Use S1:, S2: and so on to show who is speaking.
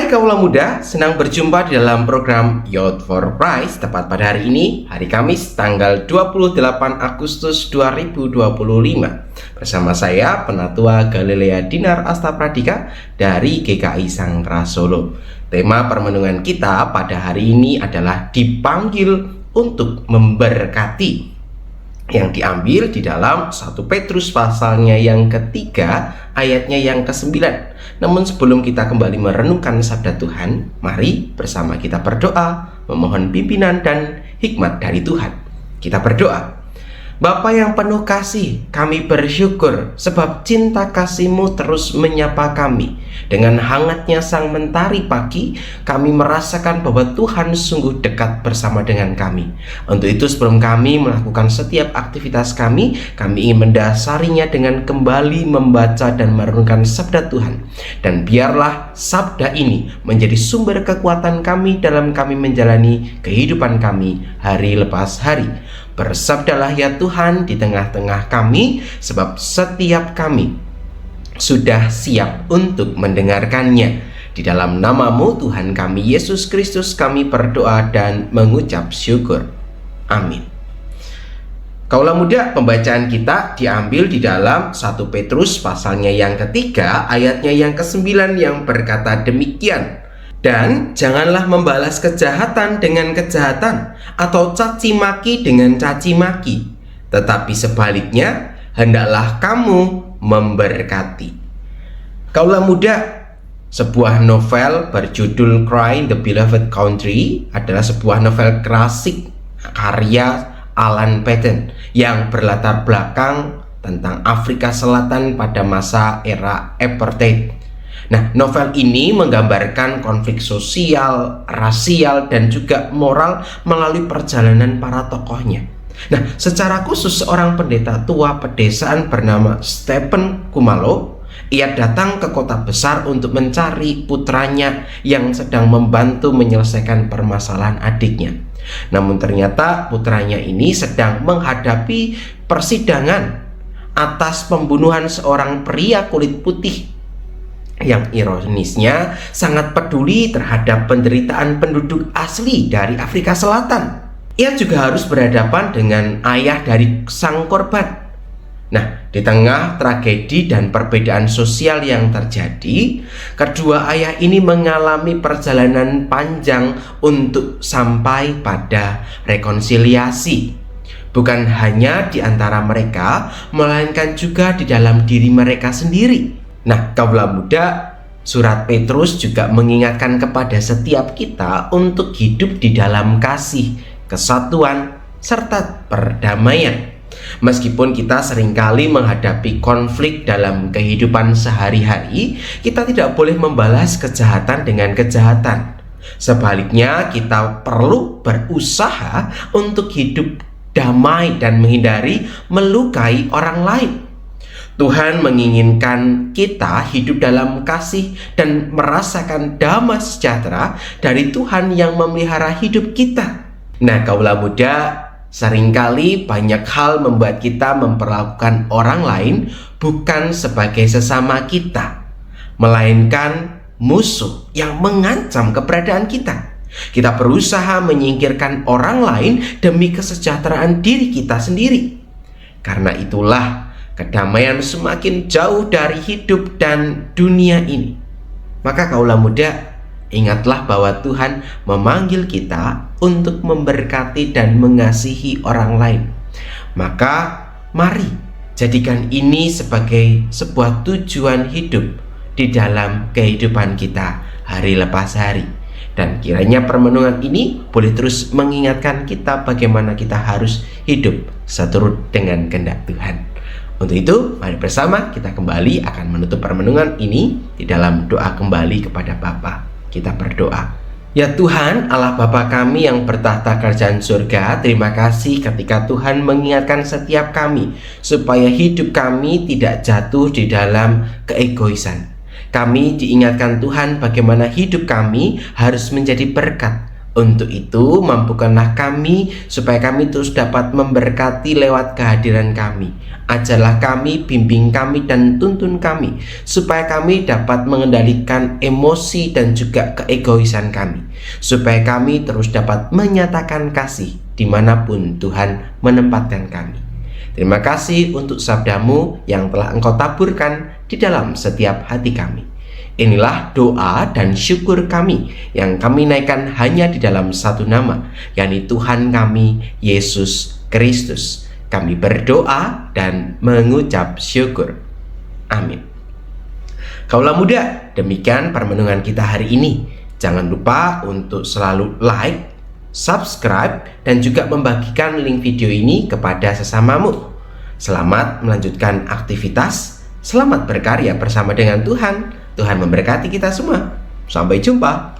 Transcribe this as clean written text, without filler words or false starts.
S1: Hai kaula muda, senang berjumpa di dalam program Youth for Christ tepat pada hari ini, hari Kamis tanggal 28 Agustus 2025. Bersama saya, Penatua Galilea Dinar Astapradika dari GKI Sangkra Solo. Tema permenungan kita pada hari ini adalah dipanggil untuk memberkati, yang diambil di dalam 1 Petrus pasalnya yang ketiga ayatnya yang ke-9. Namun sebelum kita kembali merenungkan sabda Tuhan, mari bersama kita berdoa memohon pimpinan dan hikmat dari Tuhan. Kita berdoa. Bapa yang penuh kasih, kami bersyukur sebab cinta kasih-Mu terus menyapa kami. Dengan hangatnya sang mentari pagi, kami merasakan bahwa Tuhan sungguh dekat bersama dengan kami. Untuk itu sebelum kami melakukan setiap aktivitas kami ingin mendasarinya dengan kembali membaca dan merenungkan sabda Tuhan. Dan biarlah sabda ini menjadi sumber kekuatan kami dalam kami menjalani kehidupan kami hari lepas hari. Bersabdalah ya Tuhan di tengah-tengah kami, sebab setiap kami sudah siap untuk mendengarkannya. Di dalam nama-Mu Tuhan kami Yesus Kristus kami berdoa dan mengucap syukur. Amin. Kaula muda, pembacaan kita diambil di dalam 1 Petrus pasalnya yang ketiga ayatnya yang ke-9 yang berkata demikian. Dan janganlah membalas kejahatan dengan kejahatan atau caci maki dengan caci maki, tetapi sebaliknya hendaklah kamu memberkati. Kaula muda, sebuah novel berjudul Cry in the Beloved Country adalah sebuah novel klasik karya Alan Paton yang berlatar belakang tentang Afrika Selatan pada masa era apartheid. Nah, novel ini menggambarkan konflik sosial, rasial, dan juga moral melalui perjalanan para tokohnya. Nah, secara khusus seorang pendeta tua pedesaan bernama Stephen Kumalo, ia datang ke kota besar untuk mencari putranya yang sedang membantu menyelesaikan permasalahan adiknya. Namun ternyata putranya ini sedang menghadapi persidangan atas pembunuhan seorang pria kulit putih yang ironisnya sangat peduli terhadap penderitaan penduduk asli dari Afrika Selatan. Ia juga harus berhadapan dengan ayah dari sang korban. Nah, di tengah tragedi dan perbedaan sosial yang terjadi, kedua ayah ini mengalami perjalanan panjang untuk sampai pada rekonsiliasi. Bukan hanya di antara mereka, melainkan juga di dalam diri mereka sendiri. Nah, kaula muda, surat Petrus juga mengingatkan kepada setiap kita untuk hidup di dalam kasih, kesatuan, serta perdamaian. Meskipun kita seringkali menghadapi konflik dalam kehidupan sehari-hari, kita tidak boleh membalas kejahatan dengan kejahatan. Sebaliknya, kita perlu berusaha untuk hidup damai dan menghindari melukai orang lain. Tuhan menginginkan kita hidup dalam kasih dan merasakan damai sejahtera dari Tuhan yang memelihara hidup kita. Nah, kaula muda, seringkali banyak hal membuat kita memperlakukan orang lain bukan sebagai sesama kita, melainkan musuh yang mengancam keberadaan kita. Kita berusaha menyingkirkan orang lain demi kesejahteraan diri kita sendiri. Karena itulah kedamaian semakin jauh dari hidup dan dunia ini. Maka kaula muda, ingatlah bahwa Tuhan memanggil kita untuk memberkati dan mengasihi orang lain. Maka mari jadikan ini sebagai sebuah tujuan hidup di dalam kehidupan kita hari lepas hari. Dan kiranya permenungan ini boleh terus mengingatkan kita bagaimana kita harus hidup seturut dengan kehendak Tuhan. Untuk itu, mari bersama kita kembali akan menutup permenungan ini di dalam doa kembali kepada Bapa. Kita berdoa. Ya Tuhan, Allah Bapa kami yang bertahta kerajaan surga, terima kasih ketika Tuhan mengingatkan setiap kami supaya hidup kami tidak jatuh di dalam keegoisan. Kami diingatkan Tuhan bagaimana hidup kami harus menjadi berkat Untuk itu, mampukanlah kami supaya kami terus dapat memberkati lewat kehadiran kami. Ajarlah kami, bimbing kami, dan tuntun kami, supaya kami dapat mengendalikan emosi dan juga keegoisan kami, supaya kami terus dapat menyatakan kasih dimanapun Tuhan menempatkan kami. Terima kasih untuk sabdamu yang telah Engkau taburkan di dalam setiap hati kami. Inilah doa dan syukur kami yang kami naikkan hanya di dalam satu nama, yakni Tuhan kami, Yesus Kristus. Kami berdoa dan mengucap syukur. Amin. Kaulah muda, demikian permenungan kita hari ini. Jangan lupa untuk selalu like, subscribe, dan juga membagikan link video ini kepada sesamamu. Selamat melanjutkan aktivitas, selamat berkarya bersama dengan Tuhan. Tuhan memberkati kita semua. Sampai jumpa.